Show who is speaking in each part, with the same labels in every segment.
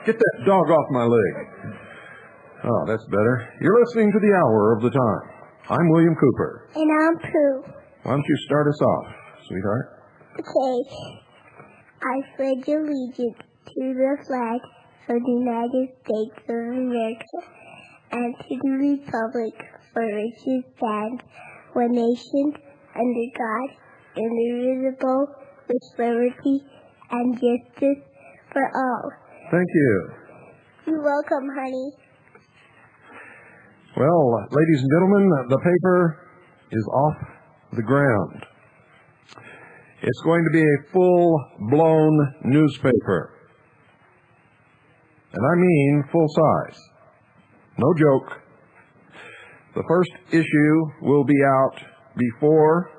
Speaker 1: Get that dog off my leg. Oh, that's better. You're listening to the Hour of the Time. I'm William Cooper.
Speaker 2: And I'm Pooh.
Speaker 1: Why don't you start us off, sweetheart?
Speaker 2: Okay. I pledge allegiance to the flag of the United States of America and to the republic for which it stands, one nation, under God, indivisible, with liberty and justice for all.
Speaker 1: Thank you.
Speaker 2: You're welcome, honey.
Speaker 1: Well, ladies and gentlemen, the paper is off the ground. It's going to be a full-blown newspaper. And I mean full size. No joke. The first issue will be out before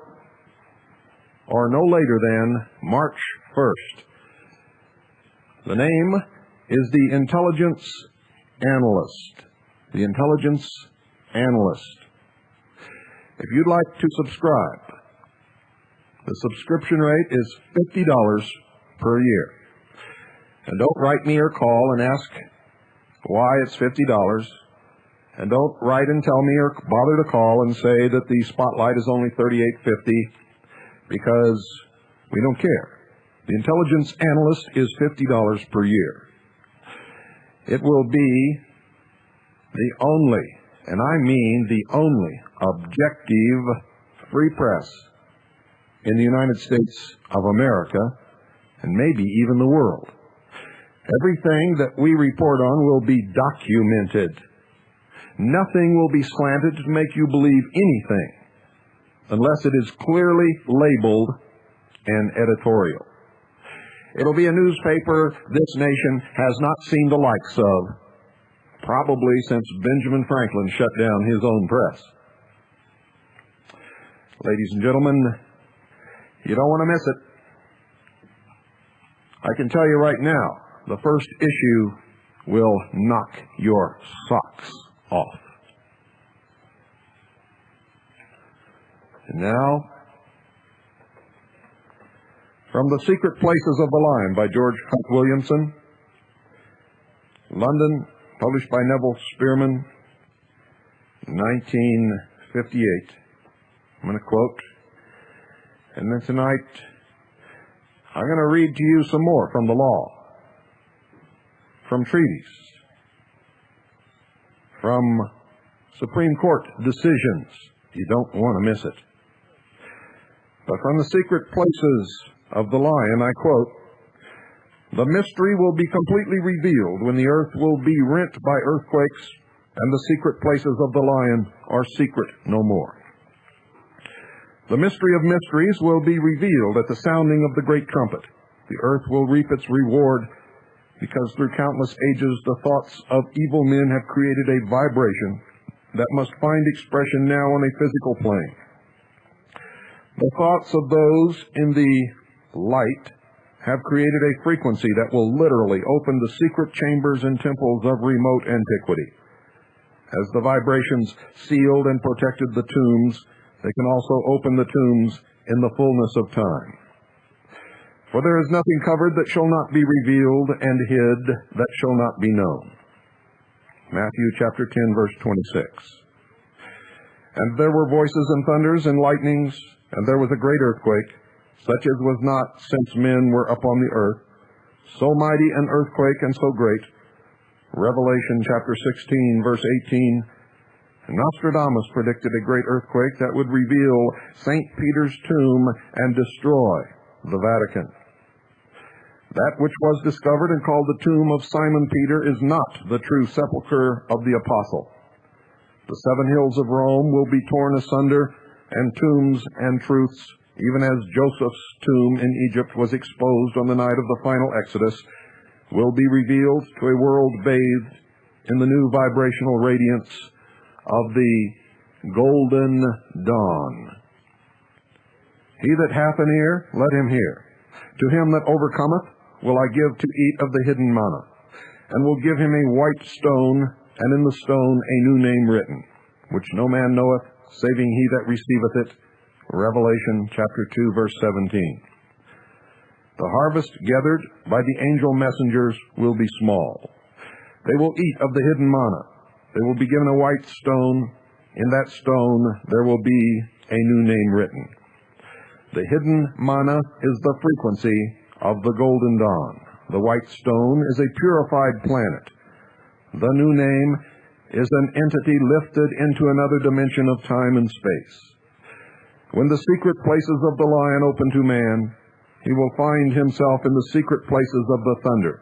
Speaker 1: or no later than March 1st. The name is the Intelligence Analyst. The Intelligence Analyst. If you'd like to subscribe, the subscription rate is $50 per year. And don't write me or call and ask why it's $50. And don't write and tell me or bother to call and say that the spotlight is only $38.50 because we don't care. The Intelligence Analyst is $50 per year. It will be the only, and I mean the only, objective free press in the United States of America, and maybe even the world. Everything that we report on will be documented. Nothing will be slanted to make you believe anything unless it is clearly labeled and editorial. It'll be a newspaper this nation has not seen the likes of, probably since Benjamin Franklin shut down his own press. Ladies and gentlemen, you don't want to miss it. I can tell you right now, the first issue will knock your socks off. And now, from The Secret Places of the Lion by George Hunt Williamson, London, published by Neville Spearman, 1958. I'm going to quote, and then tonight I'm going to read to you some more from the law, from treaties, from Supreme Court decisions. You don't want to miss it. But from The Secret Places of the Lion, I quote, "The mystery will be completely revealed when the earth will be rent by earthquakes, and the secret places of the lion are secret no more. The mystery of mysteries will be revealed at the sounding of the great trumpet. The earth will reap its reward, because through countless ages the thoughts of evil men have created a vibration that must find expression now on a physical plane. The thoughts of those in the light have created a frequency that will literally open the secret chambers and temples of remote antiquity. As the vibrations sealed and protected the tombs, they can also open the tombs in the fullness of time. For there is nothing covered that shall not be revealed, and hid that shall not be known." Matthew chapter 10, verse 26. "And there were voices and thunders and lightnings, and there was a great earthquake, such as was not since men were upon the earth, so mighty an earthquake and so great." Revelation chapter 16, verse 18. Nostradamus predicted a great earthquake that would reveal St. Peter's tomb and destroy the Vatican. That which was discovered and called the tomb of Simon Peter is not the true sepulchre of the apostle. The seven hills of Rome will be torn asunder, and tombs and truths, even as Joseph's tomb in Egypt was exposed on the night of the final Exodus, will be revealed to a world bathed in the new vibrational radiance of the golden dawn. He that hath an ear, let him hear. To him that overcometh will I give to eat of the hidden manna, and will give him a white stone, and in the stone a new name written, which no man knoweth, saving he that receiveth it. Revelation chapter 2, verse 17. The harvest gathered by the angel messengers will be small. They will eat of the hidden manna. They will be given a white stone. In that stone there will be a new name written. The hidden manna is the frequency of the golden dawn. The white stone is a purified planet. The new name is an entity lifted into another dimension of time and space. When the secret places of the lion open to man, he will find himself in the secret places of the thunder,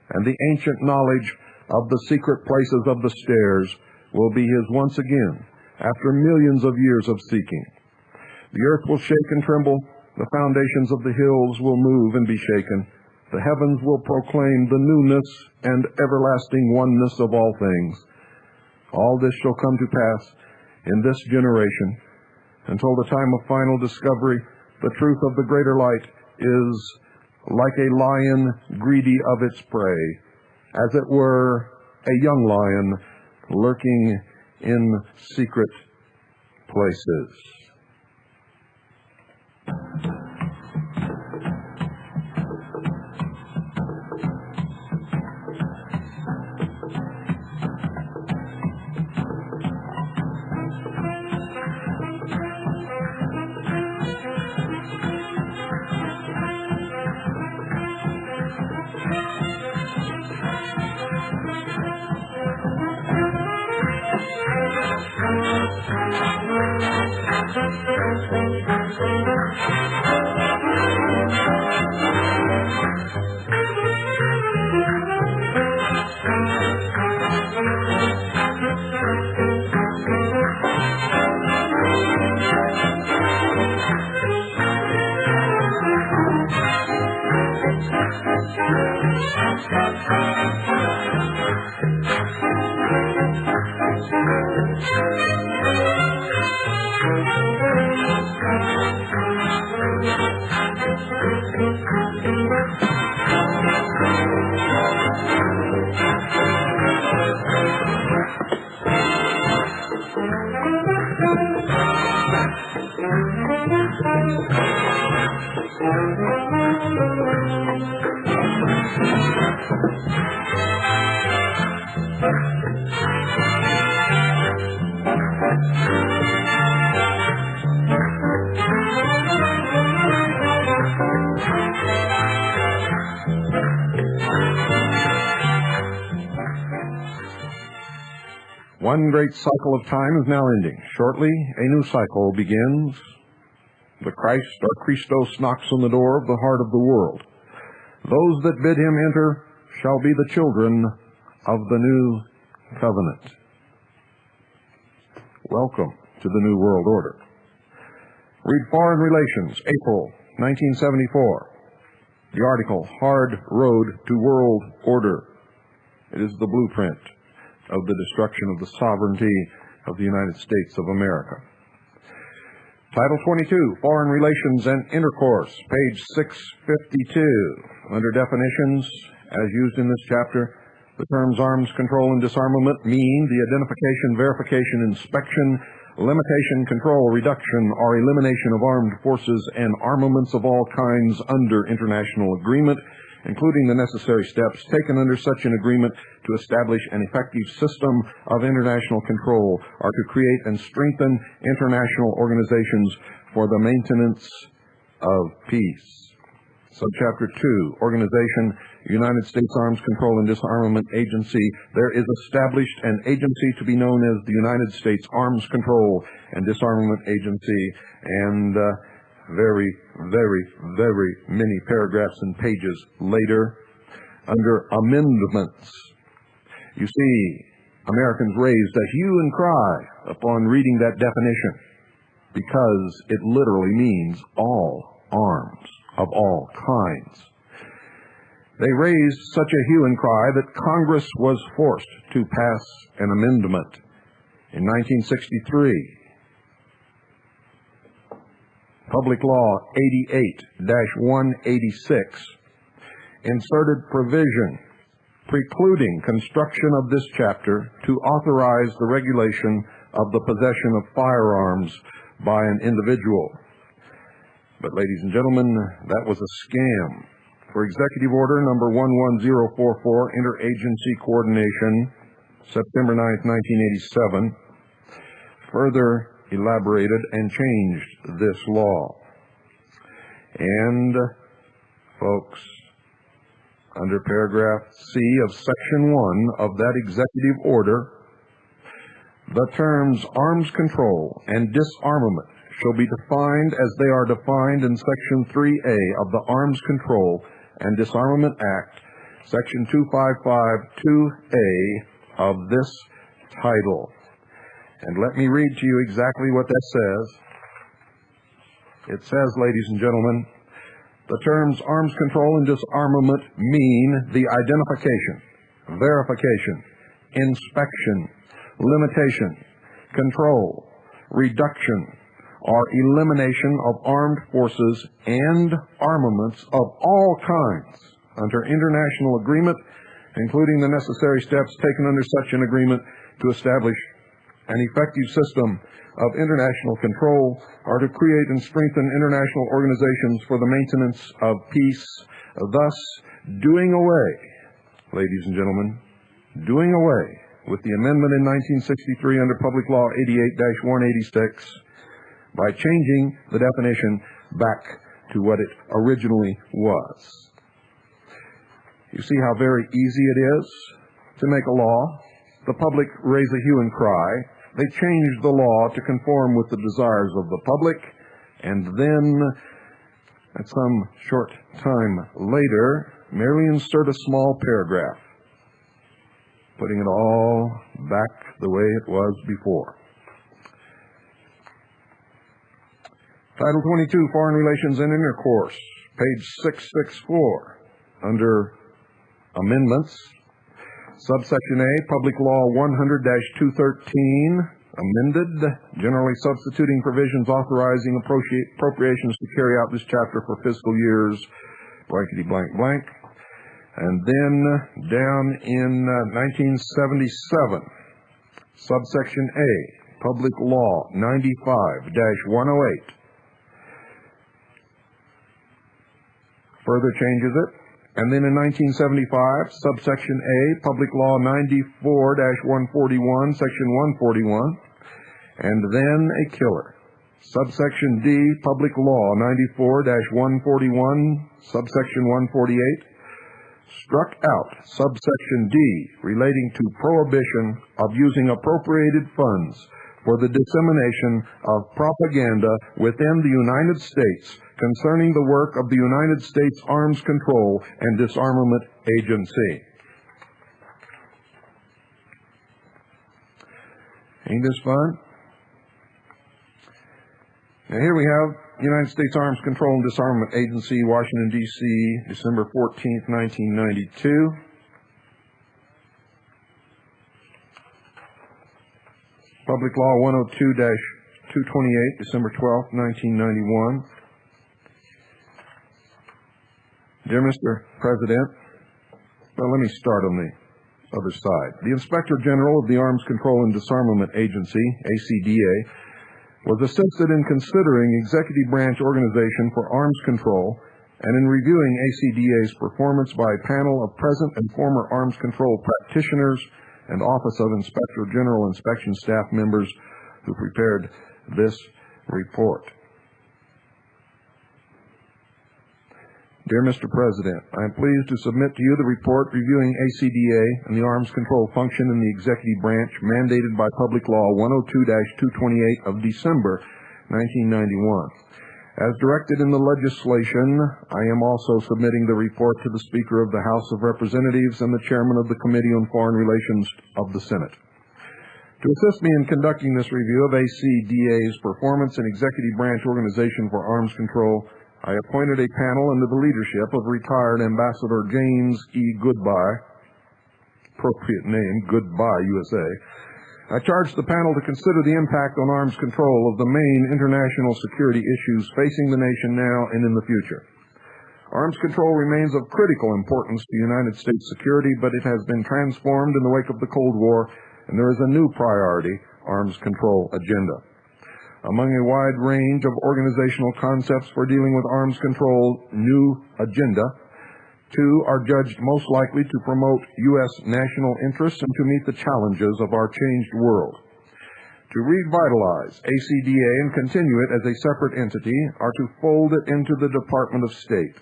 Speaker 1: and the ancient knowledge of the secret places of the stairs will be his once again, after millions of years of seeking. The earth will shake and tremble, the foundations of the hills will move and be shaken, the heavens will proclaim the newness and everlasting oneness of all things. All this shall come to pass in this generation. Until the time of final discovery, the truth of the greater light is like a lion greedy of its prey, as it were a young lion lurking in secret places. One great cycle of time is now ending. Shortly, a new cycle begins. The Christ, or Christos, knocks on the door of the heart of the world. Those that bid him enter shall be the children of the new covenant. Welcome to the New World Order. Read Foreign Relations, April 1974. The article, Hard Road to World Order. It is the blueprint of the destruction of the sovereignty of the United States of America. Title 22, Foreign Relations and Intercourse, page 652. Under definitions, as used in this chapter, the terms arms control and disarmament mean the identification, verification, inspection, limitation, control, reduction, or elimination of armed forces and armaments of all kinds under international agreement, including the necessary steps taken under such an agreement to establish an effective system of international control or to create and strengthen international organizations for the maintenance of peace. Subchapter 2, Organization United States Arms Control and Disarmament Agency, there is established an agency to be known as the United States Arms Control and Disarmament Agency, and very, very, very many paragraphs and pages later, under amendments, you see Americans raised a hue and cry upon reading that definition, because it literally means all arms of all kinds. They raised such a hue and cry that Congress was forced to pass an amendment in 1963. Public Law 88-186 inserted provision precluding construction of this chapter to authorize the regulation of the possession of firearms by an individual. But, ladies and gentlemen, that was a scam. For Executive Order number 11044, Interagency Coordination, September 9, 1987, further elaborated and changed this law. And, folks, under paragraph C of section 1 of that executive order, the terms arms control and disarmament shall be defined as they are defined in section 3A of the Arms Control and Disarmament Act, section 2552A of this title. And let me read to you exactly what that says. It says, ladies and gentlemen, the terms arms control and disarmament mean the identification, verification, inspection, limitation, control, reduction, or elimination of armed forces and armaments of all kinds under international agreement, including the necessary steps taken under such an agreement to establish an effective system of international control, or to create and strengthen international organizations for the maintenance of peace, thus doing away, ladies and gentlemen, doing away with the amendment in 1963 under Public Law 88-186 by changing the definition back to what it originally was. You see how very easy it is to make a law. The public raise a hue and cry. They change the law to conform with the desires of the public, and then, at some short time later, merely insert a small paragraph, putting it all back the way it was before. Title 22, Foreign Relations and Intercourse, page 664, under Amendments, subsection A, Public Law 100-213, amended, generally substituting provisions authorizing appropriations to carry out this chapter for fiscal years, blankety blank blank. And then down in 1977, subsection A, Public Law 95-108, further changes it. And then in 1975, subsection A, Public Law 94-141, section 141, and then a killer. Subsection D, Public Law 94-141, subsection 148, struck out subsection D relating to prohibition of using appropriated funds for the dissemination of propaganda within the United States concerning the work of the United States Arms Control and Disarmament Agency. Ain't this fun? Now here we have United States Arms Control and Disarmament Agency, Washington, D.C., December 14th, 1992. Public Law 102-228, December 12th, 1991. Dear Mr. President, well, let me start on the other side. The Inspector General of the Arms Control and Disarmament Agency, ACDA, was assisted in considering executive branch organization for arms control and in reviewing ACDA's performance by a panel of present and former arms control practitioners and Office of Inspector General inspection staff members who prepared this report. Dear Mr. President, I am pleased to submit to you the report reviewing ACDA and the arms control function in the executive branch mandated by Public Law 102-228 of December 1991. As directed in the legislation, I am also submitting the report to the Speaker of the House of Representatives and the Chairman of the Committee on Foreign Relations of the Senate. To assist me in conducting this review of ACDA's performance and executive branch organization for arms control, I appointed a panel under the leadership of retired Ambassador James E. Goodbye, appropriate name, Goodbye USA. I charged the panel to consider the impact on arms control of the main international security issues facing the nation now and in the future. Arms control remains of critical importance to United States security, but it has been transformed in the wake of the Cold War, and there is a new priority, arms control agenda. Among a wide range of organizational concepts for dealing with arms control new agenda, two are judged most likely to promote U.S. national interests and to meet the challenges of our changed world. To revitalize ACDA and continue it as a separate entity are to fold it into the Department of State.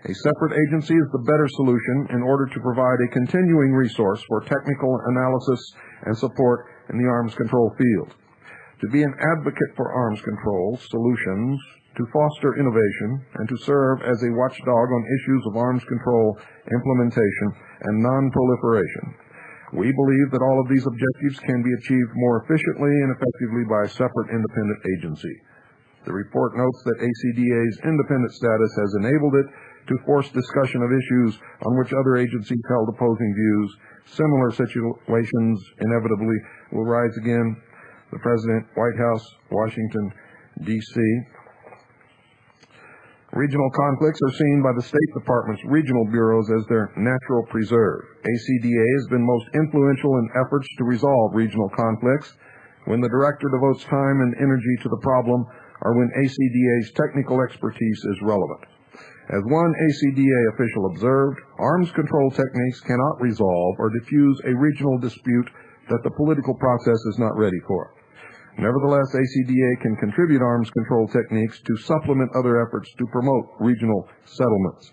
Speaker 1: A separate agency is the better solution in order to provide a continuing resource for technical analysis and support in the arms control field. To be an advocate for arms control solutions, to foster innovation, and to serve as a watchdog on issues of arms control, implementation, and non-proliferation. We believe that all of these objectives can be achieved more efficiently and effectively by a separate independent agency. The report notes that ACDA's independent status has enabled it to force discussion of issues on which other agencies held opposing views. Similar situations inevitably will rise again. The President, White House, Washington, D.C. Regional conflicts are seen by the State Department's regional bureaus as their natural preserve. ACDA has been most influential in efforts to resolve regional conflicts when the director devotes time and energy to the problem or when ACDA's technical expertise is relevant. As one ACDA official observed, arms control techniques cannot resolve or diffuse a regional dispute that the political process is not ready for. Nevertheless, ACDA can contribute arms control techniques to supplement other efforts to promote regional settlements.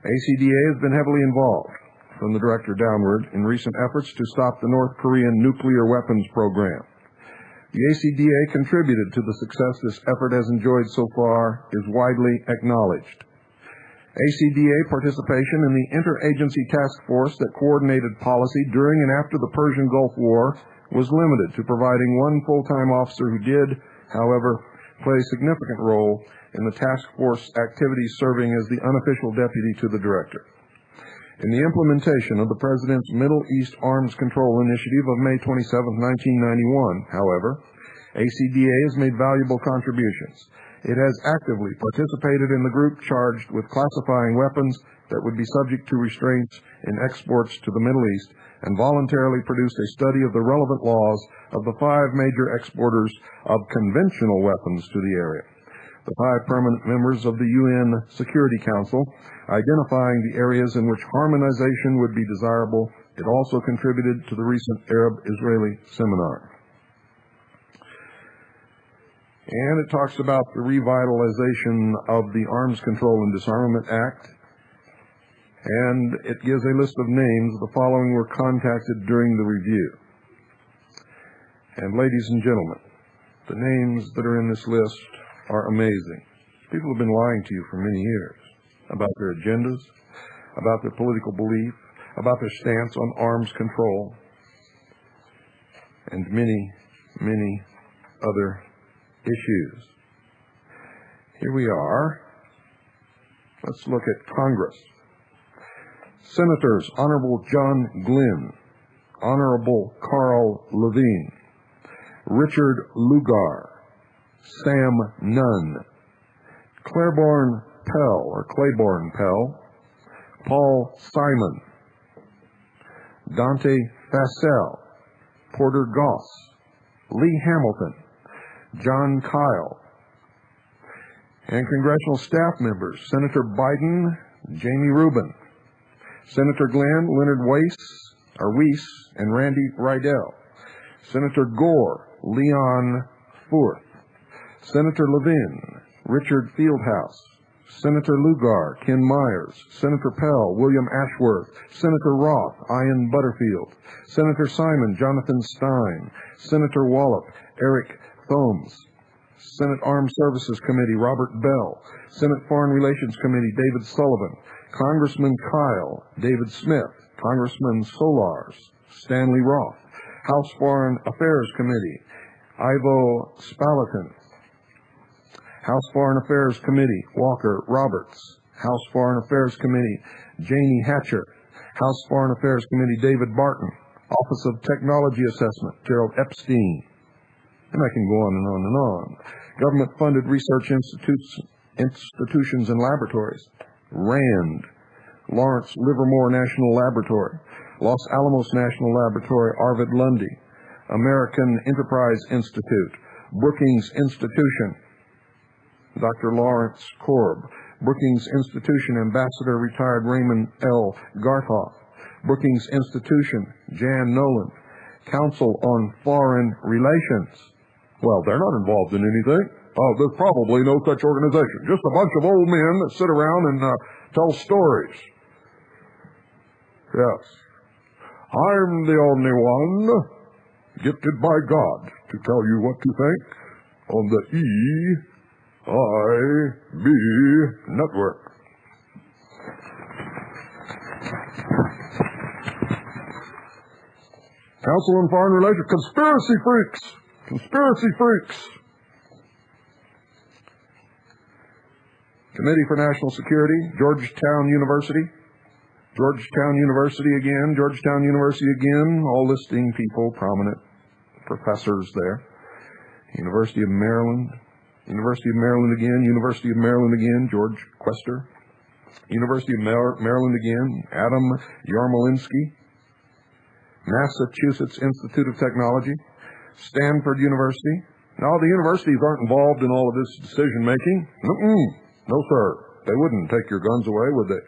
Speaker 1: ACDA has been heavily involved, from the director downward, in recent efforts to stop the North Korean nuclear weapons program. The ACDA contributed to the success this effort has enjoyed so far is widely acknowledged. ACDA participation in the interagency task force that coordinated policy during and after the Persian Gulf War was limited to providing one full-time officer who did, however, play a significant role in the task force activities, serving as the unofficial deputy to the director. In the implementation of the President's Middle East Arms Control Initiative of May 27, 1991, however, ACDA has made valuable contributions. It has actively participated in the group charged with classifying weapons that would be subject to restraints in exports to the Middle East, and voluntarily produced a study of the relevant laws of the 5 major exporters of conventional weapons to the area. The 5 permanent members of the UN Security Council, identifying the areas in which harmonization would be desirable. It also contributed to the recent Arab-Israeli seminar. And it talks about the revitalization of the Arms Control and Disarmament Act. And it gives a list of names. The following were contacted during the review. And ladies and gentlemen, the names that are in this list are amazing. People have been lying to you for many years about their agendas, about their political belief, about their stance on arms control, and many, many other issues. Here we are. Let's look at Congress. Senators Honorable John Glenn, Honorable Carl Levine, Richard Lugar, Sam Nunn, Claiborne Pell, Paul Simon, Dante Fassel, Porter Goss, Lee Hamilton, John Kyle, and congressional staff members, Senator Biden, Jamie Rubin, Senator Glenn, Leonard Weiss, and Randy Rydell, Senator Gore, Leon Forth, Senator Levin, Richard Fieldhouse, Senator Lugar, Ken Myers, Senator Pell, William Ashworth, Senator Roth, Ian Butterfield, Senator Simon, Jonathan Stein, Senator Wallop, Eric Thomes, Senate Armed Services Committee, Robert Bell, Senate Foreign Relations Committee, David Sullivan, Congressman Kyle, David Smith, Congressman Solars, Stanley Roth, House Foreign Affairs Committee, Ivo Spalatin, House Foreign Affairs Committee, Walker Roberts, House Foreign Affairs Committee, Janie Hatcher, House Foreign Affairs Committee, David Barton, Office of Technology Assessment, Gerald Epstein, and I can go on and on and on. Government-funded research institutions and laboratories, RAND, Lawrence Livermore National Laboratory, Los Alamos National Laboratory, Arvid Lundy, American Enterprise Institute, Brookings Institution, Dr. Lawrence Korb, Brookings Institution Ambassador retired Raymond L. Garthoff, Brookings Institution, Jan Noland, Council on Foreign Relations. Well, they're not involved in anything. There's probably no such organization. Just a bunch of old men that sit around and tell stories. Yes. I'm the only one gifted by God to tell you what to think on the EIB network. Council on Foreign Relations. Conspiracy freaks. Conspiracy freaks. Committee for National Security, Georgetown University. Georgetown University again, Georgetown University again, all listing people, prominent professors there. University of Maryland, University of Maryland again, University of Maryland again, George Quester. University of Maryland again, Adam Yarmolinsky. Massachusetts Institute of Technology, Stanford University. Now, the universities aren't involved in all of this decision-making. No, sir. They wouldn't take your guns away, would they?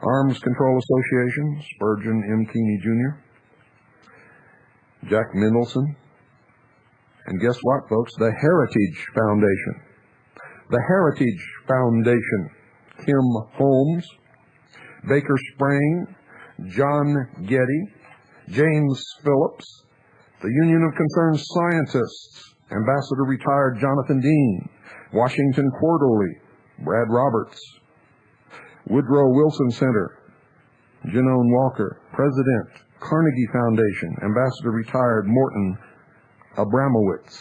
Speaker 1: Arms Control Association, Spurgeon M. Keeney, Jr., Jack Mendelson, and guess what, folks? The Heritage Foundation. The Heritage Foundation, Kim Holmes, Baker Sprain, John Getty, James Phillips, the Union of Concerned Scientists, Ambassador retired Jonathan Dean, Washington Quarterly, Brad Roberts, Woodrow Wilson Center, Janone Walker, President, Carnegie Foundation, Ambassador retired Morton Abramowitz,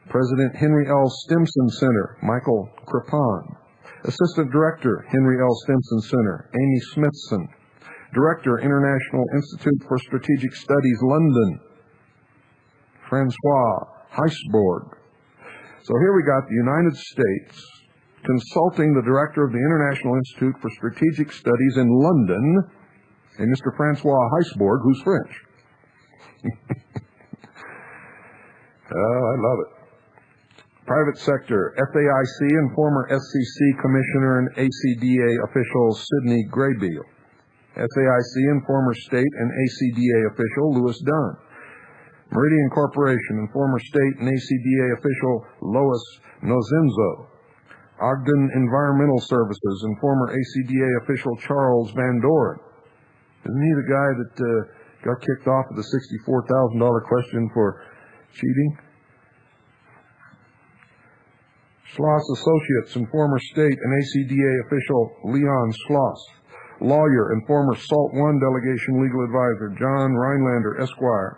Speaker 1: President Henry L. Stimson Center, Michael Crepon, Assistant Director, Henry L. Stimson Center, Amy Smithson, Director, International Institute for Strategic Studies, London, Francois Heisborg. So here we got the United States consulting the director of the International Institute for Strategic Studies in London, and Mr. Francois Heisborg, who's French. Oh, I love it. Private sector, FAIC and former SCC Commissioner and ACDA official Sidney Graybeal. FAIC and former state and ACDA official Louis Dunn. Meridian Corporation and former state and ACDA official Lois Nozenzo. Ogden Environmental Services and former ACDA official Charles Van Doren. Isn't he the guy that got kicked off of the $64,000 question for cheating? Schloss Associates and former state and ACDA official Leon Schloss. Lawyer and former SALT I delegation legal advisor John Rhinelander, Esquire.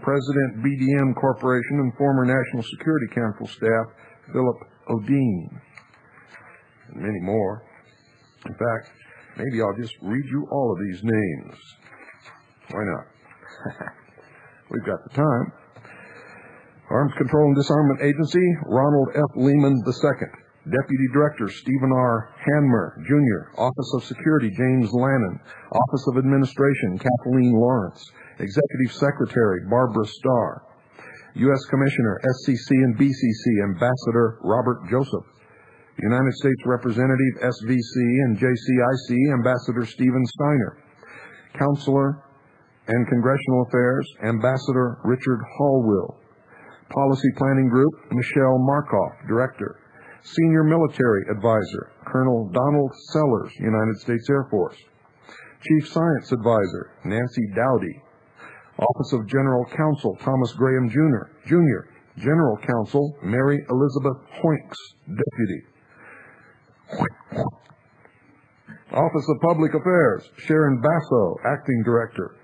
Speaker 1: President BDM Corporation and former National Security Council staff Philip Odeen. And many more. In fact, maybe I'll just read you all of these names. Why not? We've got the time. Arms Control and Disarmament Agency, Ronald F. Lehman II. Deputy Director, Stephen R. Hanmer, Jr. Office of Security, James Lannon. Office of Administration, Kathleen Lawrence. Executive Secretary, Barbara Starr. U.S. Commissioner, SCC and BCC, Ambassador Robert Joseph. United States Representative, SVC and JCIC, Ambassador Stephen Steiner. Counselor and Congressional Affairs, Ambassador Richard Hallwill. Policy Planning Group, Michelle Markoff, Director. Senior Military Advisor, Colonel Donald Sellers, United States Air Force. Chief Science Advisor, Nancy Dowdy. Office of General Counsel, Thomas Graham Jr. General Counsel, Mary Elizabeth Hoinks, Deputy. Office of Public Affairs, Sharon Basso, Acting Director.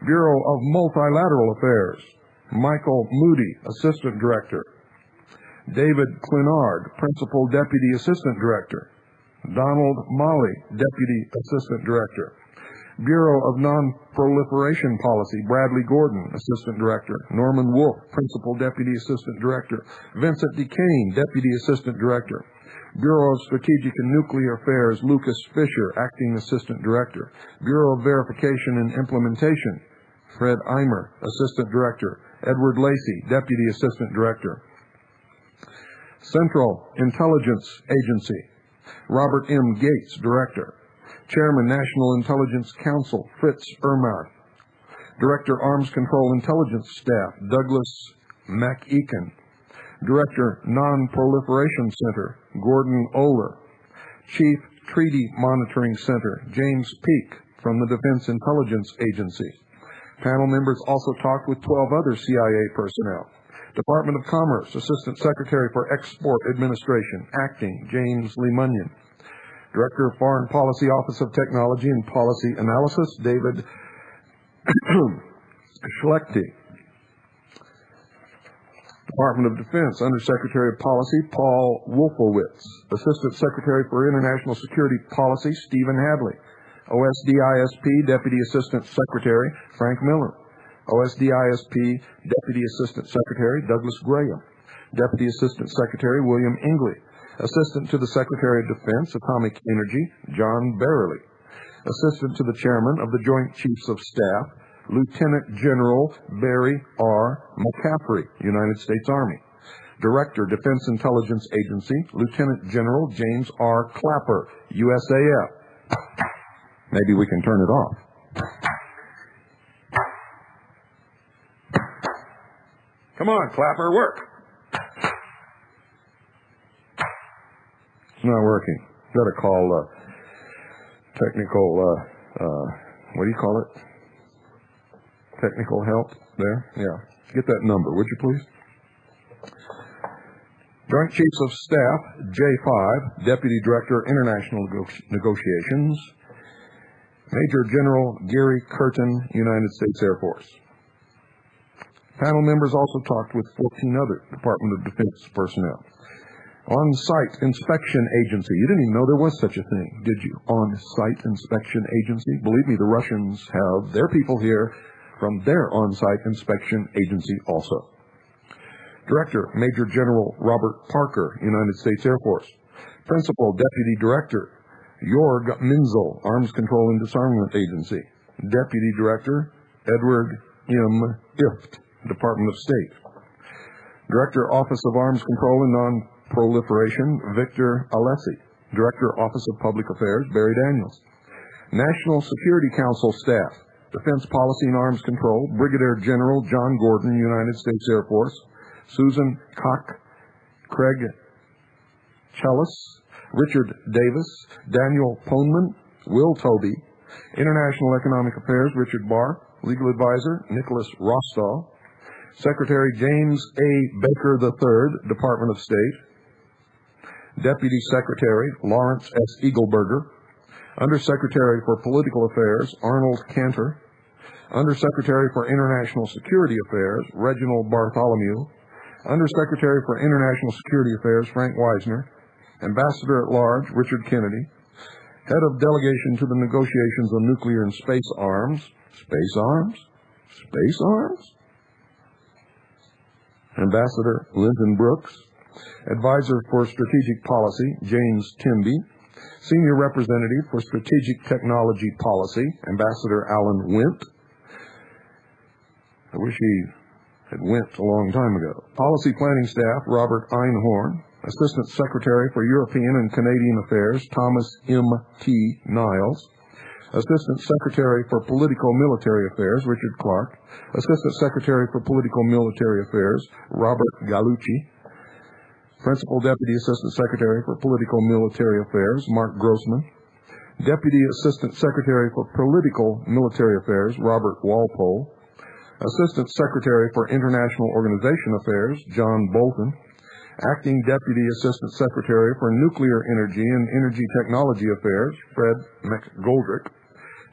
Speaker 1: Bureau of Multilateral Affairs, Michael Moody, Assistant Director. David Clinard, Principal Deputy Assistant Director. Donald Molly, Deputy Assistant Director. Bureau of Non-Proliferation Policy, Bradley Gordon, Assistant Director. Norman Wolf, Principal Deputy Assistant Director. Vincent DeCane, Deputy Assistant Director. Bureau of Strategic and Nuclear Affairs, Lucas Fisher, Acting Assistant Director. Bureau of Verification and Implementation, Fred Eimer, Assistant Director. Edward Lacey, Deputy Assistant Director. Central Intelligence Agency, Robert M. Gates, Director. Chairman, National Intelligence Council, Fritz Ermarth. Director, Arms Control Intelligence Staff, Douglas McEakin. Director, Non-Proliferation Center, Gordon Oler. Chief Treaty Monitoring Center, James Peake, from the Defense Intelligence Agency. Panel members also talked with 12 other CIA personnel. Department of Commerce, Assistant Secretary for Export Administration, Acting, James Lee Munyon. Director of Foreign Policy, Office of Technology and Policy Analysis, David Schlechte. Department of Defense, Undersecretary of Policy, Paul Wolfowitz. Assistant Secretary for International Security Policy, Stephen Hadley. OSDISP, Deputy Assistant Secretary, Frank Miller. OSDISP, Deputy Assistant Secretary, Douglas Graham. Deputy Assistant Secretary, William Ingley. Assistant to the Secretary of Defense, Atomic Energy, John Barreley. Assistant to the Chairman of the Joint Chiefs of Staff, Lieutenant General Barry R. McCaffrey, United States Army. Director, Defense Intelligence Agency, Lieutenant General James R. Clapper, USAF. Maybe we can turn it off. Come on, Clapper, work. It's not working. Got to call technical, what do you call it? Technical help there? Yeah. Get that number, would you please? Joint Chiefs of Staff, J5, Deputy Director, International Negotiations, Major General Gary Curtin, United States Air Force. Panel members also talked with 14 other Department of Defense personnel. On-Site Inspection Agency. You didn't even know there was such a thing, did you? On-Site Inspection Agency. Believe me, the Russians have their people here from their On-Site Inspection Agency also. Director, Major General Robert Parker, United States Air Force. Principal Deputy Director, Jorg Minzel, Arms Control and Disarmament Agency. Deputy Director, Edward M. Ift, Department of State. Director, Office of Arms Control and Non-Proliferation, Victor Alessi. Director, Office of Public Affairs, Barry Daniels. National Security Council Staff, Defense Policy and Arms Control, Brigadier General John Gordon, United States Air Force. Susan Koch, Craig Chellis, Richard Davis, Daniel Poneman, Will Toby. International Economic Affairs, Richard Barr. Legal Advisor, Nicholas Rostow. Secretary James A. Baker III, Department of State. Deputy Secretary Lawrence S. Eagleberger. Undersecretary for Political Affairs, Arnold Cantor. Undersecretary for International Security Affairs, Reginald Bartholomew. Undersecretary for International Security Affairs, Frank Wisner. Ambassador at Large, Richard Kennedy. Head of Delegation to the Negotiations on Nuclear and Space Arms. Space Arms? Space Arms? Ambassador Linton Brooks. Advisor for Strategic Policy, James Timby. Senior Representative for Strategic Technology Policy, Ambassador Alan Wendt. I wish he had went a long time ago. Policy Planning Staff, Robert Einhorn. Assistant Secretary for European and Canadian Affairs, Thomas M. T. Niles. Assistant Secretary for Political Military Affairs, Richard Clark. Assistant Secretary for Political Military Affairs, Robert Gallucci. Principal Deputy Assistant Secretary for Political Military Affairs, Mark Grossman. Deputy Assistant Secretary for Political Military Affairs, Robert Walpole. Assistant Secretary for International Organization Affairs, John Bolton. Acting Deputy Assistant Secretary for Nuclear Energy and Energy Technology Affairs, Fred McGoldrick.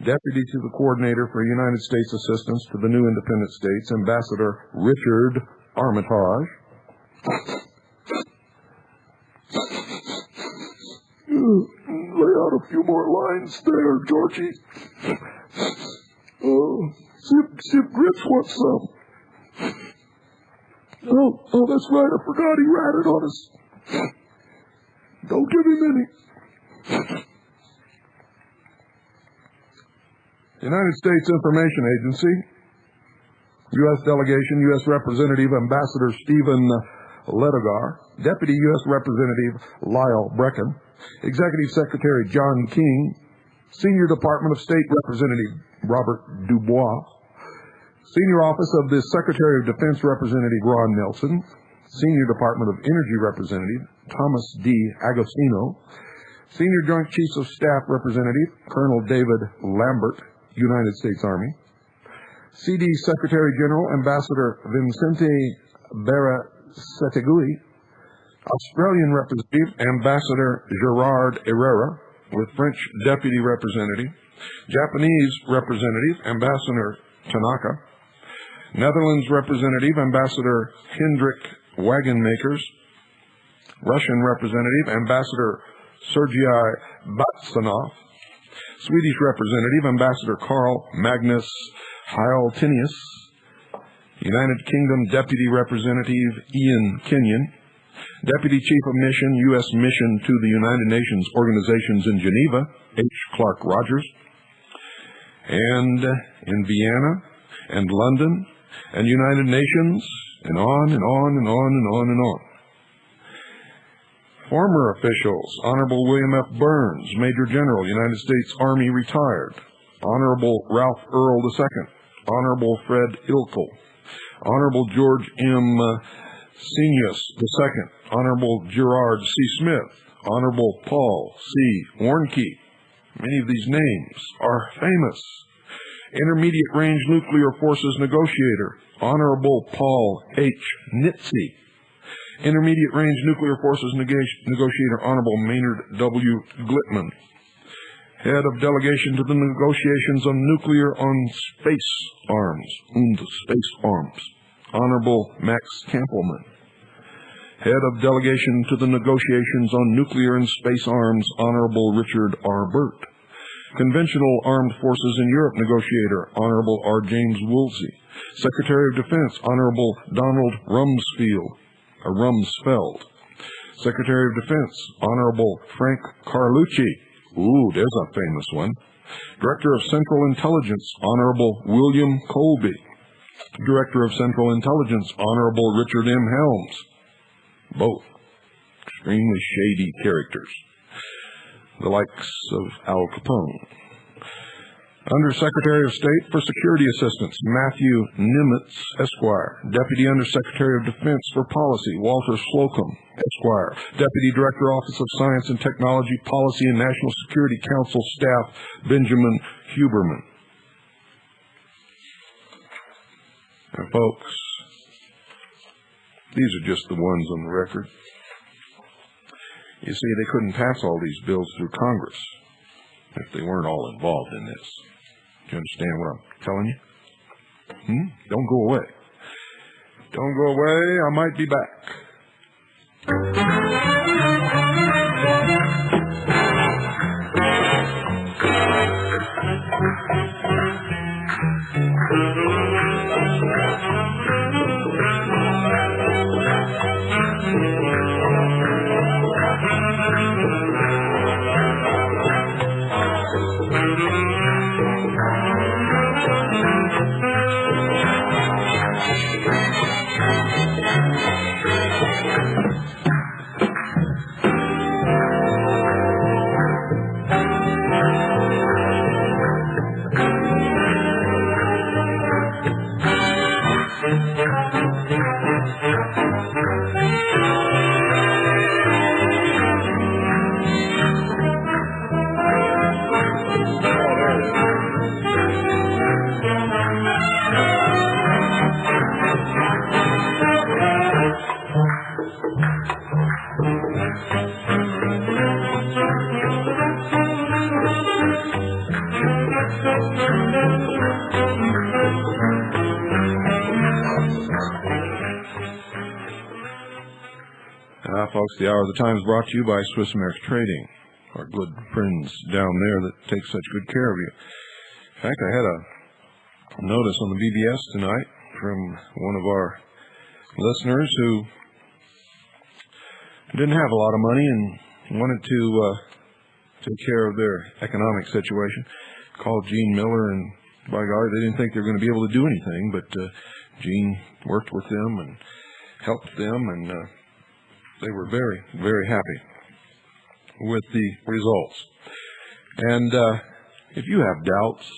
Speaker 1: Deputy to the Coordinator for United States Assistance to the New Independent States, Ambassador Richard Armitage. Lay out a few more lines there, Georgie. See if Grits wants some. Oh, that's right. I forgot he ratted on us. Don't give him any. United States Information Agency, U.S. Delegation, U.S. Representative Ambassador Stephen Ledogar, Deputy U.S. Representative Lyle Brecken, Executive Secretary John King, Senior Department of State Representative Robert Dubois, Senior Office of the Secretary of Defense Representative Ron Nelson, Senior Department of Energy Representative Thomas D. Agostino, Senior Joint Chiefs of Staff Representative Colonel David Lambert, United States Army, CD Secretary General Ambassador Vincente Berasetegui, Australian Representative Ambassador Gerard Herrera, with French Deputy Representative, Japanese Representative Ambassador Tanaka, Netherlands Representative Ambassador Hendrik Wagenmakers, Russian Representative Ambassador Sergei Batsanov, Swedish Representative Ambassador Carl Magnus Hyaltinius, United Kingdom Deputy Representative Ian Kenyon, Deputy Chief of Mission, U.S. Mission to the United Nations Organizations in Geneva, H. Clark Rogers, and in Vienna and London and United Nations, and on and on and on and on and on. Former officials: Honorable William F. Burns, Major General, United States Army, retired. Honorable Ralph Earl II, Honorable Fred Ilkel, Honorable George M. Senius II, Honorable Gerard C. Smith, Honorable Paul C. Warnke. Many of these names are famous. Intermediate Range Nuclear Forces Negotiator, Honorable Paul H. Nitze. Intermediate Range Nuclear Forces Negotiator, Honorable Maynard W. Glitman. Head of Delegation to the Negotiations on Nuclear on Space Arms and Space Arms, Honorable Max Kampelman. Head of Delegation to the Negotiations on Nuclear and Space Arms, Honorable Richard R. Burt. Conventional Armed Forces in Europe Negotiator, Honorable R. James Woolsey. Secretary of Defense, Honorable Donald Rumsfeld. Secretary of Defense, Honorable Frank Carlucci. Ooh, there's a famous one. Director of Central Intelligence, Honorable William Colby. Director of Central Intelligence, Honorable Richard M. Helms. Both extremely shady characters, the likes of Al Capone. Under Secretary of State for Security Assistance, Matthew Nimitz, Esquire. Deputy Under Secretary of Defense for Policy, Walter Slocum, Esquire. Deputy Director, Office of Science and Technology, Policy and National Security Council Staff, Benjamin Huberman. Now, folks, these are just the ones on the record. You see, they couldn't pass all these bills through Congress if they weren't all involved in this. Do you understand what I'm telling you? Don't go away. Don't go away. I might be back. Folks, the Hour of the Time is brought to you by Swiss America Trading, our good friends down there that take such good care of you. In fact, I had a notice on the BBS tonight from one of our listeners who didn't have a lot of money and wanted to take care of their economic situation. Called Gene Miller, and by golly, they didn't think they were going to be able to do anything, but Gene worked with them and helped them, and they were very, very happy with the results. And if you have doubts,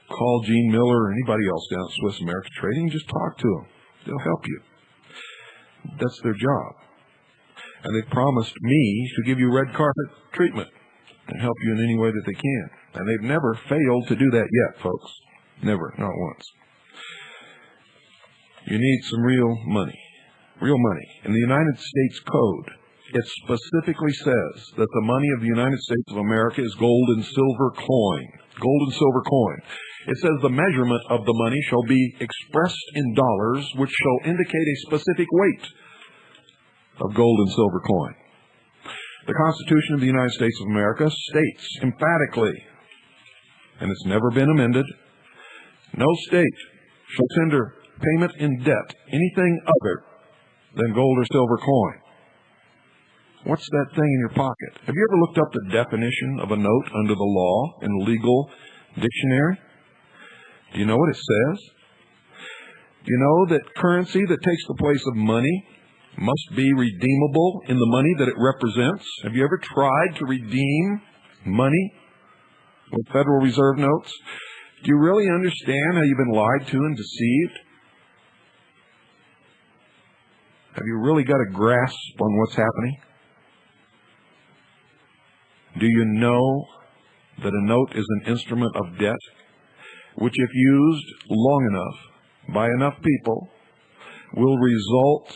Speaker 1: call Gene Miller or anybody else down at Swiss America Trading. Just talk to them. They'll help you. That's their job. And they promised me to give you red carpet treatment and help you in any way that they can. And they've never failed to do that yet, folks. Never, not once. You need some real money. Real money. In the United States Code, it specifically says that the money of the United States of America is gold and silver coin. Gold and silver coin. It says the measurement of the money shall be expressed in dollars, which shall indicate a specific weight of gold and silver coin. The Constitution of the United States of America states emphatically, and it's never been amended, no state shall tender payment in debt anything other than gold or silver coin. What's that thing in your pocket? Have you ever looked up the definition of a note under the law in a legal dictionary? Do you know what it says? Do you know that currency that takes the place of money must be redeemable in the money that it represents? Have you ever tried to redeem money with Federal Reserve notes? Do you really understand how you've been lied to and deceived? Have you really got a grasp on what's happening? Do you know that a note is an instrument of debt, which if used long enough by enough people will result,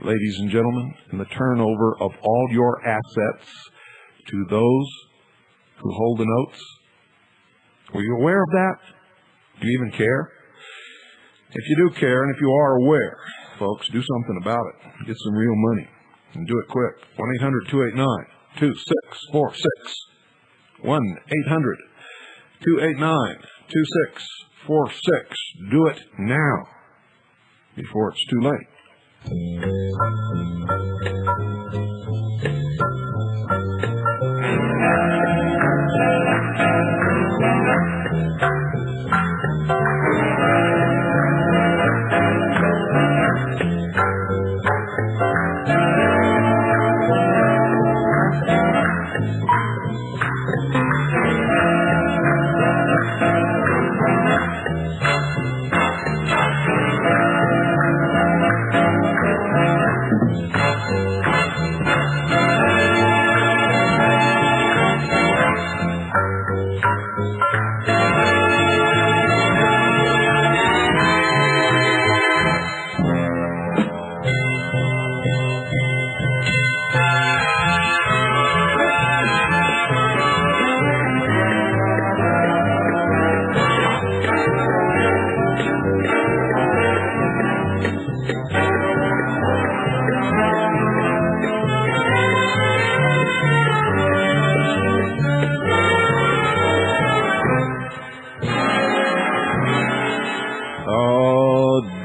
Speaker 1: ladies and gentlemen, in the turnover of all your assets to those who hold the notes? Were you aware of that? Do you even care? If you do care, and if you are aware, folks, do something about it. Get some real money, and do it quick. 1-800-289-2646. 1-800-289-2646. Do it now, before it's too late.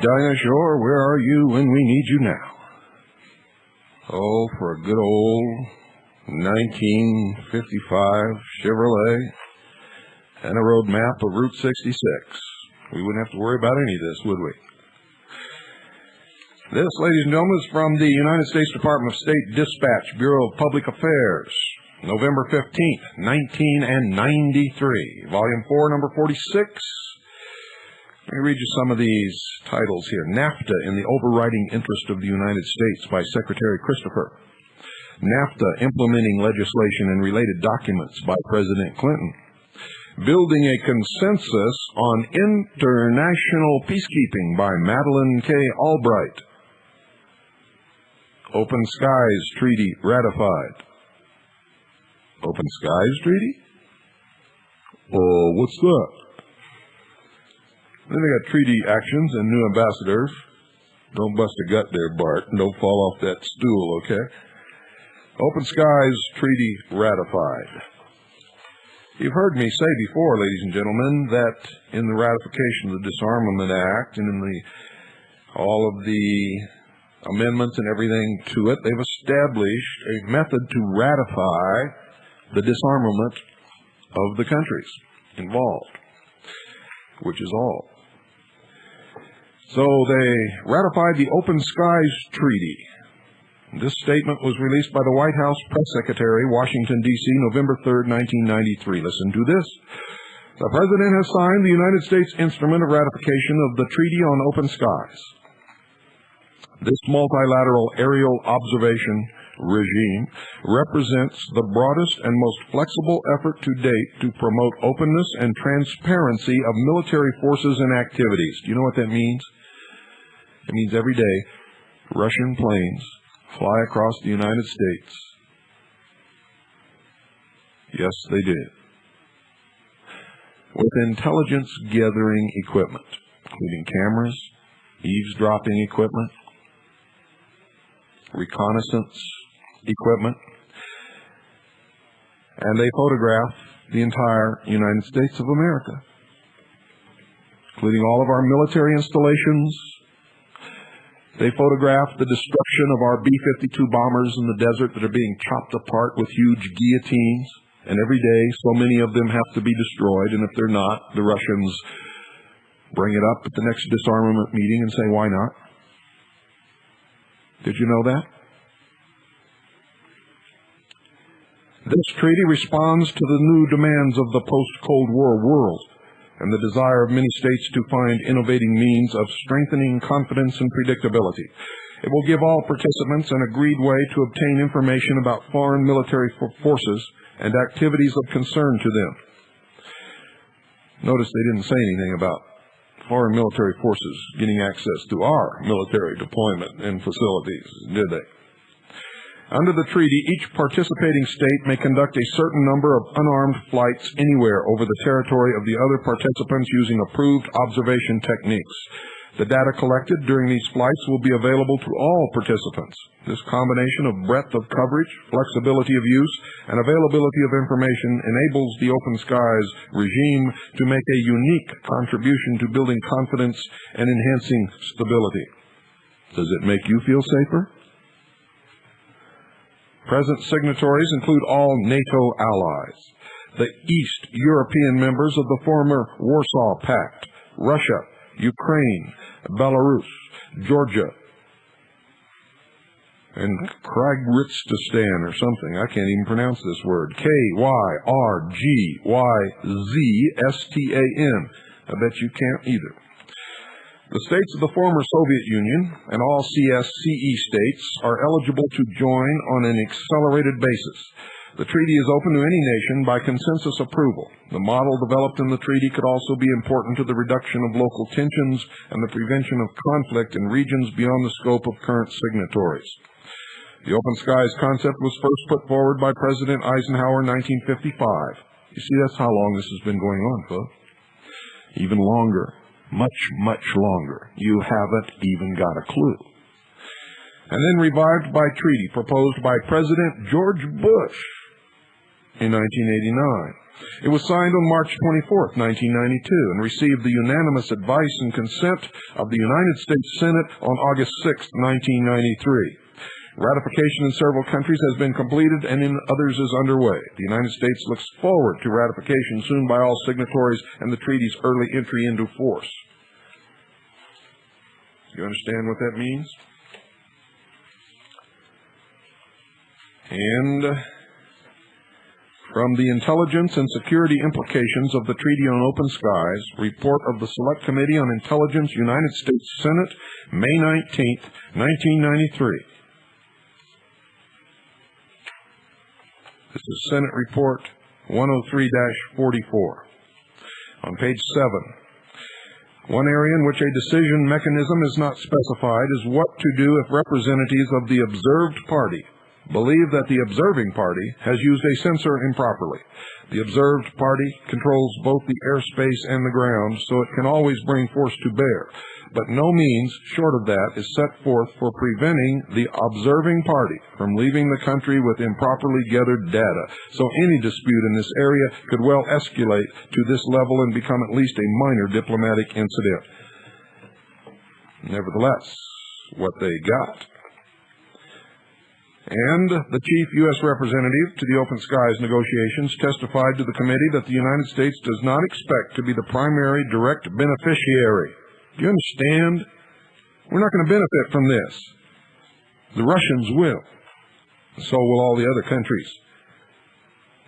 Speaker 1: Dinah Shore, where are you when we need you now? Oh, for a good old 1955 Chevrolet and a road map of Route 66. We wouldn't have to worry about any of this, would we? This, ladies and gentlemen, is from the United States Department of State Dispatch, Bureau of Public Affairs, November 15th, 1993, Volume 4, Number 46. Let me read you some of these titles here. NAFTA in the Overriding Interest of the United States by Secretary Christopher. NAFTA implementing legislation and related documents by President Clinton. Building a consensus on international peacekeeping by Madeleine K. Albright. Open Skies Treaty ratified. Open Skies Treaty? Oh, what's that? Then we got treaty actions and new ambassadors. Don't bust a gut there, Bart. Don't fall off that stool, okay? Open Skies Treaty ratified. You've heard me say before, ladies and gentlemen, that in the ratification of the Disarmament Act and in all of the amendments and everything to it, they've established a method to ratify the disarmament of the countries involved, which is all. So they ratified the Open Skies Treaty. This statement was released by the White House Press Secretary, Washington, D.C., November 3rd, 1993. Listen to this. The President has signed the United States Instrument of Ratification of the Treaty on Open Skies. This multilateral aerial observation regime represents the broadest and most flexible effort to date to promote openness and transparency of military forces and activities. Do you know what that means? It means every day Russian planes fly across the United States. Yes, they did. With intelligence gathering equipment, including cameras, eavesdropping equipment, reconnaissance equipment, and they photograph the entire United States of America, including all of our military installations. They photograph the destruction of our B-52 bombers in the desert that are being chopped apart with huge guillotines, and every day so many of them have to be destroyed, and if they're not, the Russians bring it up at the next disarmament meeting and say, why not? Did you know that? This treaty responds to the new demands of the post-Cold War world and the desire of many states to find innovating means of strengthening confidence and predictability. It will give all participants an agreed way to obtain information about foreign military forces and activities of concern to them. Notice they didn't say anything about foreign military forces getting access to our military deployment and facilities, did they? Under the treaty, each participating state may conduct a certain number of unarmed flights anywhere over the territory of the other participants using approved observation techniques. The data collected during these flights will be available to all participants. This combination of breadth of coverage, flexibility of use, and availability of information enables the Open Skies regime to make a unique contribution to building confidence and enhancing stability. Does it make you feel safer? Present signatories include all NATO allies, the East European members of the former Warsaw Pact, Russia, Ukraine, Belarus, Georgia, and Kyrgyzstan or something. I can't even pronounce this word. Kyrgyzstan. I bet you can't either. The states of the former Soviet Union and all CSCE states are eligible to join on an accelerated basis. The treaty is open to any nation by consensus approval. The model developed in the treaty could also be important to the reduction of local tensions and the prevention of conflict in regions beyond the scope of current signatories. The Open Skies concept was first put forward by President Eisenhower in 1955. You see, that's how long this has been going on, folks. Even longer. Much, much longer. You haven't even got a clue. And then revived by treaty proposed by President George Bush in 1989. It was signed on March 24, 1992, and received the unanimous advice and consent of the United States Senate on August 6, 1993. Ratification in several countries has been completed and in others is underway. The United States looks forward to ratification soon by all signatories and the treaty's early entry into force. You understand what that means? And from the intelligence and security implications of the Treaty on Open Skies, report of the Select Committee on Intelligence, United States Senate, May 19, 1993. This is Senate Report 103-44. On page 7, one area in which a decision mechanism is not specified is what to do if representatives of the observed party believe that the observing party has used a censor improperly. The observed party controls both the airspace and the ground, so it can always bring force to bear. But no means short of that is set forth for preventing the observing party from leaving the country with improperly gathered data. So any dispute in this area could well escalate to this level and become at least a minor diplomatic incident. Nevertheless, what they got. And the chief U.S. representative to the Open Skies negotiations testified to the committee that the United States does not expect to be the primary direct beneficiary. Do you understand? We're not going to benefit from this. The Russians will. And so will all the other countries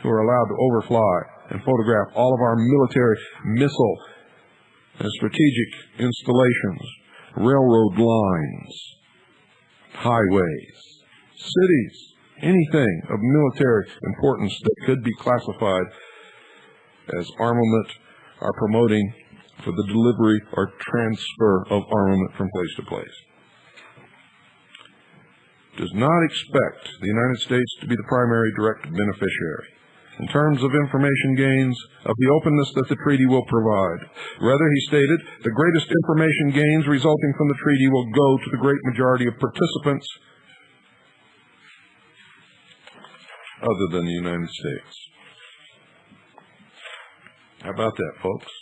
Speaker 1: who are allowed to overfly and photograph all of our military, missile, and strategic installations, railroad lines, highways, cities, anything of military importance that could be classified as armament are promoting for the delivery or transfer of armament from place to place. Does not expect the United States to be the primary direct beneficiary in terms of information gains of the openness that the treaty will provide. Rather, he stated, the greatest information gains resulting from the treaty will go to the great majority of participants other than the United States. How about that, folks?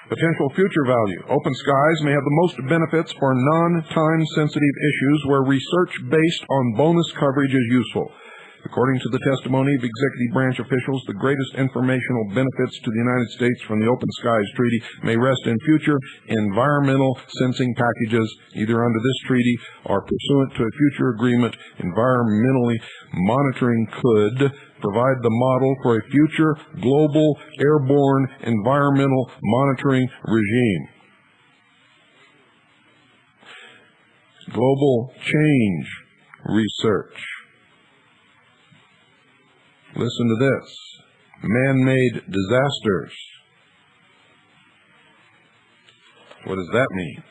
Speaker 1: Potential future value. Open skies may have the most benefits for non-time sensitive issues where research based on bonus coverage is useful. According to the testimony of executive branch officials, the greatest informational benefits to the United States from the Open Skies Treaty may rest in future environmental sensing packages, either under this treaty or pursuant to a future agreement. Environmentally monitoring could provide the model for a future global airborne environmental monitoring regime. Global change research. Listen to this. Man-made disasters. What does that mean?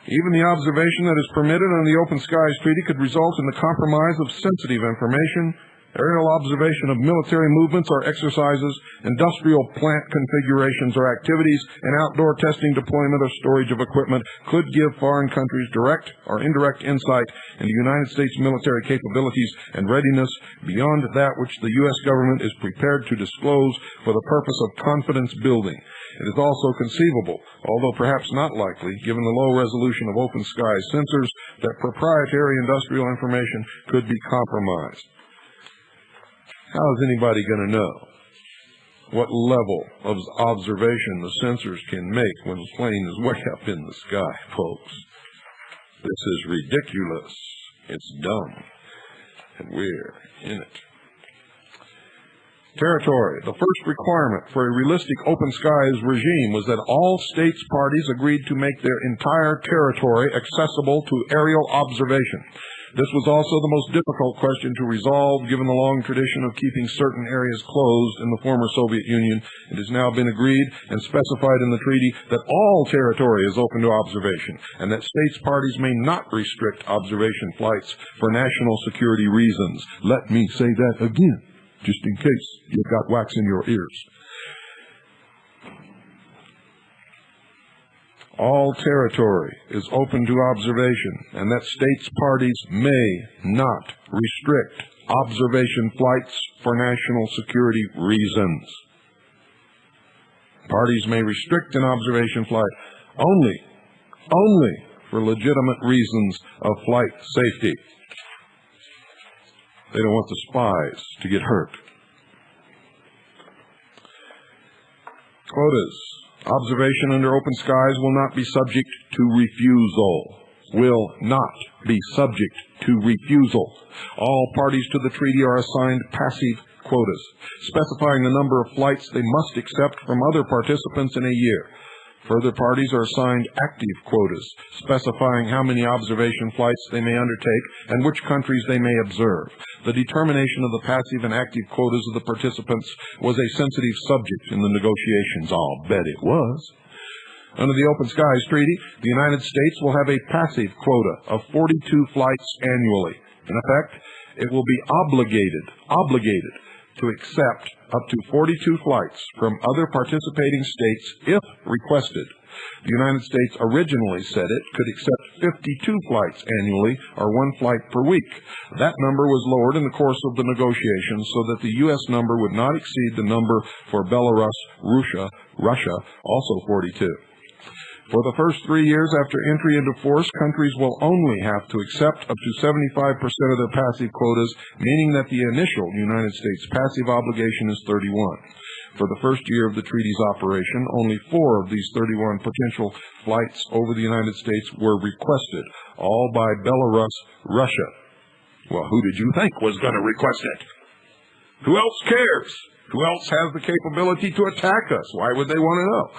Speaker 1: Even the observation that is permitted under the Open Skies Treaty could result in the compromise of sensitive information. Aerial observation of military movements or exercises, industrial plant configurations or activities, and outdoor testing, deployment, or storage of equipment could give foreign countries direct or indirect insight into United States military capabilities and readiness beyond that which the U.S. government is prepared to disclose for the purpose of confidence building. It is also conceivable, although perhaps not likely, given the low resolution of open skies sensors, that proprietary industrial information could be compromised. How is anybody going to know what level of observation the sensors can make when the plane is way up in the sky, folks? This is ridiculous. It's dumb. And we're in it. Territory. The first requirement for a realistic open skies regime was that all states parties agreed to make their entire territory accessible to aerial observation. This was also the most difficult question to resolve, given the long tradition of keeping certain areas closed in the former Soviet Union. It has now been agreed and specified in the treaty that all territory is open to observation, and that states parties may not restrict observation flights for national security reasons. Let me say that again, just in case you've got wax in your ears. All territory is open to observation, and that states parties may not restrict observation flights for national security reasons. Parties may restrict an observation flight only for legitimate reasons of flight safety. They don't want the spies to get hurt. Quotas. Observation under open skies will not be subject to refusal. Will not be subject to refusal. All parties to the treaty are assigned passive quotas, specifying the number of flights they must accept from other participants in a year. Further parties are assigned active quotas, specifying how many observation flights they may undertake and which countries they may observe. The determination of the passive and active quotas of the participants was a sensitive subject in the negotiations. I'll bet it was. Under the Open Skies Treaty, the United States will have a passive quota of 42 flights annually. In effect, it will be obligated to accept up to 42 flights from other participating states if requested. The United States originally said it could accept 52 flights annually, or 1 flight per week. That number was lowered in the course of the negotiations so that the U.S. number would not exceed the number for Belarus, Russia, also 42. For the first 3 years after entry into force, countries will only have to accept up to 75% of their passive quotas, meaning that the initial United States passive obligation is 31. For the first year of the treaty's operation, only 4 of these 31 potential flights over the United States were requested, all by Belarus, Russia. Well, who did you think was going to request it? Who else cares? Who else has the capability to attack us? Why would they want to know?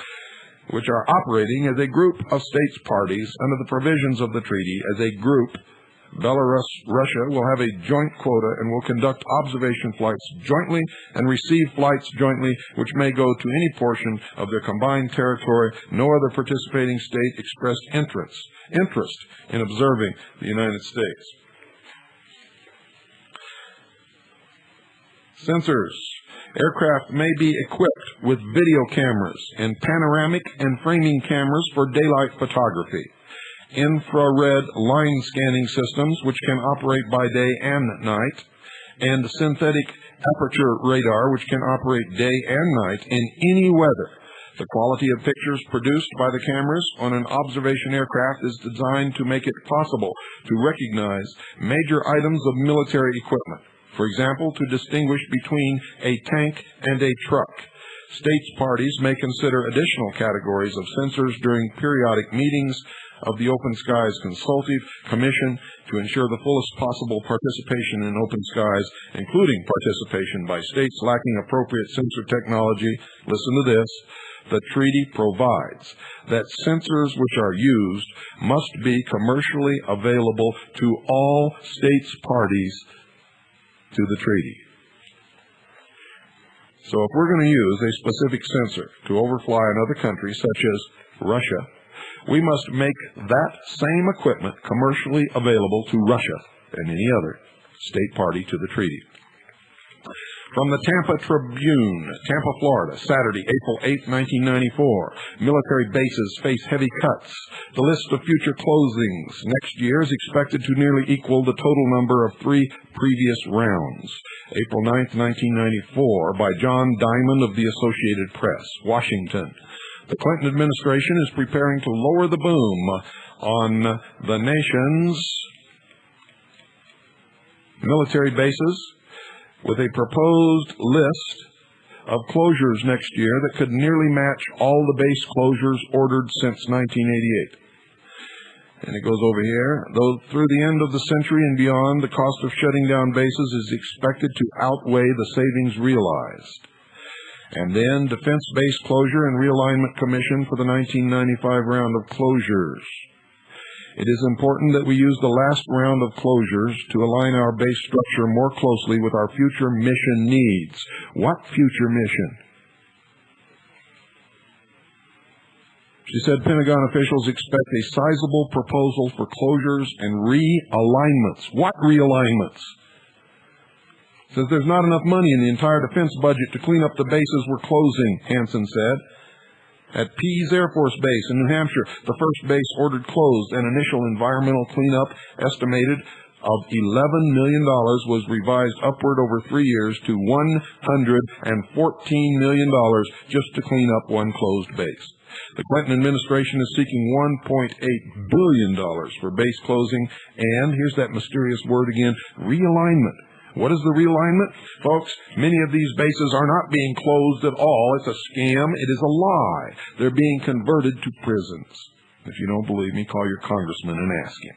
Speaker 1: Which are operating as a group of states parties under the provisions of the treaty. As a group, Belarus, Russia will have a joint quota and will conduct observation flights jointly and receive flights jointly, which may go to any portion of their combined territory. No other participating state expressed interest in observing the United States. Sensors. Aircraft may be equipped with video cameras and panoramic and framing cameras for daylight photography, infrared line scanning systems which can operate by day and night, and synthetic aperture radar which can operate day and night in any weather. The quality of pictures produced by the cameras on an observation aircraft is designed to make it possible to recognize major items of military equipment. For example, to distinguish between a tank and a truck. States parties may consider additional categories of sensors during periodic meetings of the Open Skies Consultative Commission to ensure the fullest possible participation in open skies, including participation by states lacking appropriate sensor technology. Listen to this. The treaty provides that sensors which are used must be commercially available to all states parties to the treaty. So if we're going to use a specific sensor to overfly another country, such as Russia, we must make that same equipment commercially available to Russia and any other state party to the treaty. From the Tampa Tribune, Tampa, Florida, Saturday, April 8, 1994. Military bases face heavy cuts. The list of future closings next year is expected to nearly equal the total number of 3 previous rounds. April 9, 1994, by John Diamond of the Associated Press, Washington. The Clinton administration is preparing to lower the boom on the nation's military bases, with a proposed list of closures next year that could nearly match all the base closures ordered since 1988. And it goes over here. Though through the end of the century and beyond, the cost of shutting down bases is expected to outweigh the savings realized. And then Defense Base Closure and Realignment Commission for the 1995 round of closures. It is important that we use the last round of closures to align our base structure more closely with our future mission needs. What future mission? She said Pentagon officials expect a sizable proposal for closures and realignments. What realignments? Says there's not enough money in the entire defense budget to clean up the bases we're closing, Hansen said. At Pease Air Force Base in New Hampshire, the first base ordered closed. An initial environmental cleanup estimated of $11 million was revised upward over 3 years to $114 million just to clean up one closed base. The Clinton administration is seeking $1.8 billion for base closing, and here's that mysterious word again, realignment. What is the realignment? Folks, many of these bases are not being closed at all. It's a scam. It is a lie. They're being converted to prisons. If you don't believe me, call your congressman and ask him.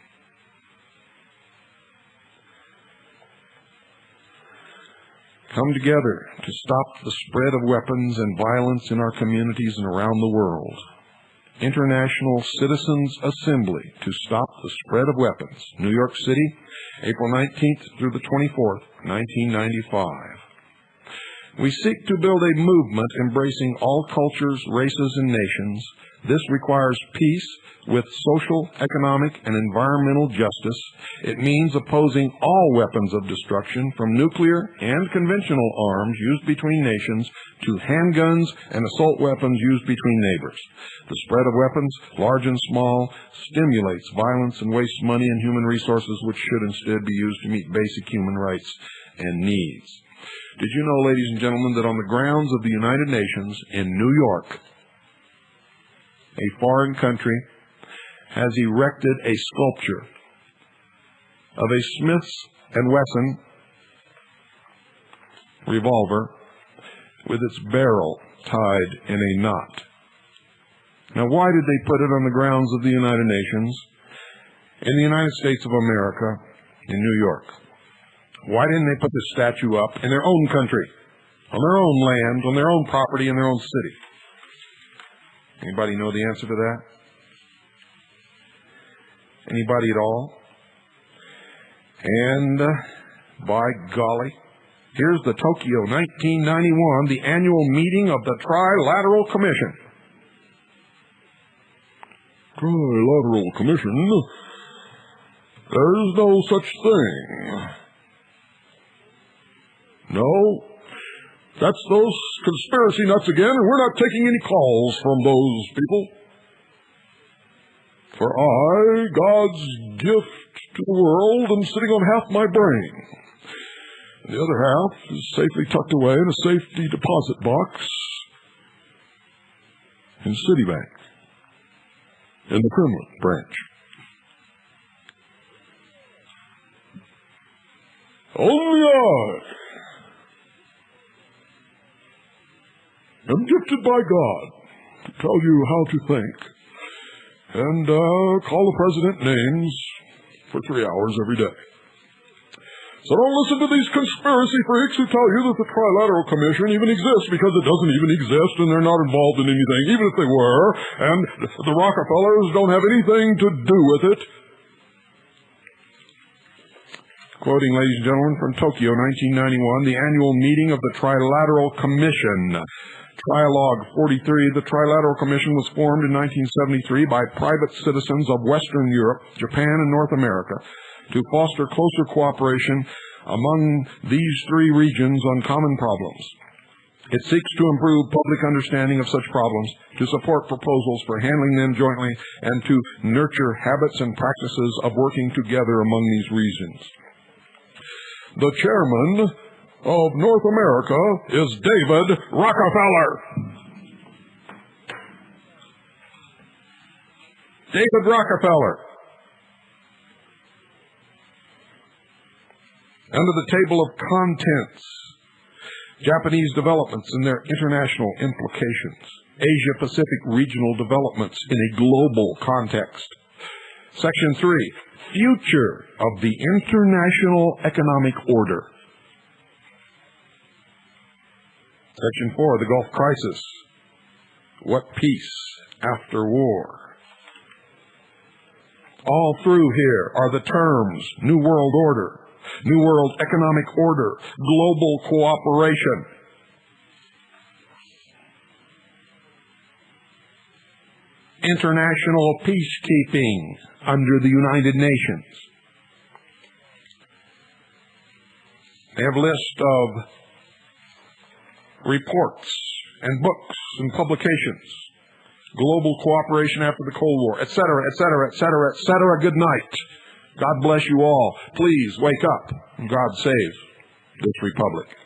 Speaker 1: Come together to stop the spread of weapons and violence in our communities and around the world. International Citizens Assembly to Stop the Spread of Weapons, New York City, April 19th through the 24th, 1995. We seek to build a movement embracing all cultures, races, and nations This requires peace with social, economic, and environmental justice. It means opposing all weapons of destruction, from nuclear and conventional arms used between nations to handguns and assault weapons used between neighbors. The spread of weapons, large and small, stimulates violence and wastes money and human resources which should instead be used to meet basic human rights and needs. Did you know, ladies and gentlemen, that on the grounds of the United Nations in New York, a foreign country has erected a sculpture of a Smith & Wesson revolver with its barrel tied in a knot. Now, why did they put it on the grounds of the United Nations in the United States of America in New York? Why didn't they put this statue up in their own country, on their own land, on their own property, in their own city? Anybody know the answer to that? Anybody at all? And by golly, here's the Tokyo 1991, the annual meeting of the Trilateral Commission. Trilateral Commission? There's no such thing. No, that's those conspiracy nuts again, and we're not taking any calls from those people. For I, God's gift to the world, am sitting on half my brain. The other half is safely tucked away in a safety deposit box in Citibank, in the Kremlin branch. Only I am gifted by God to tell you how to think and call the president names for 3 hours every day. So don't listen to these conspiracy freaks who tell you that the Trilateral Commission even exists, because it doesn't even exist and they're not involved in anything, even if they were, and the Rockefellers don't have anything to do with it. Quoting, ladies and gentlemen, from Tokyo 1991, the annual meeting of the Trilateral Commission. Trialogue 43, the Trilateral Commission was formed in 1973 by private citizens of Western Europe, Japan, and North America to foster closer cooperation among these three regions on common problems. It seeks to improve public understanding of such problems, to support proposals for handling them jointly, and to nurture habits and practices of working together among these regions. The chairman of North America is David Rockefeller. David Rockefeller. Under the table of contents, Japanese developments and their international implications, Asia-Pacific regional developments in a global context. Section 3, future of the international economic order. Section 4, the Gulf crisis. What peace after war? All through here are the terms New World Order, New World Economic Order, global cooperation. International peacekeeping under the United Nations. They have a list of reports and books and publications, global cooperation after the Cold War, etc., etc., etc., etc. Good night. God bless you all. Please wake up and God save this republic.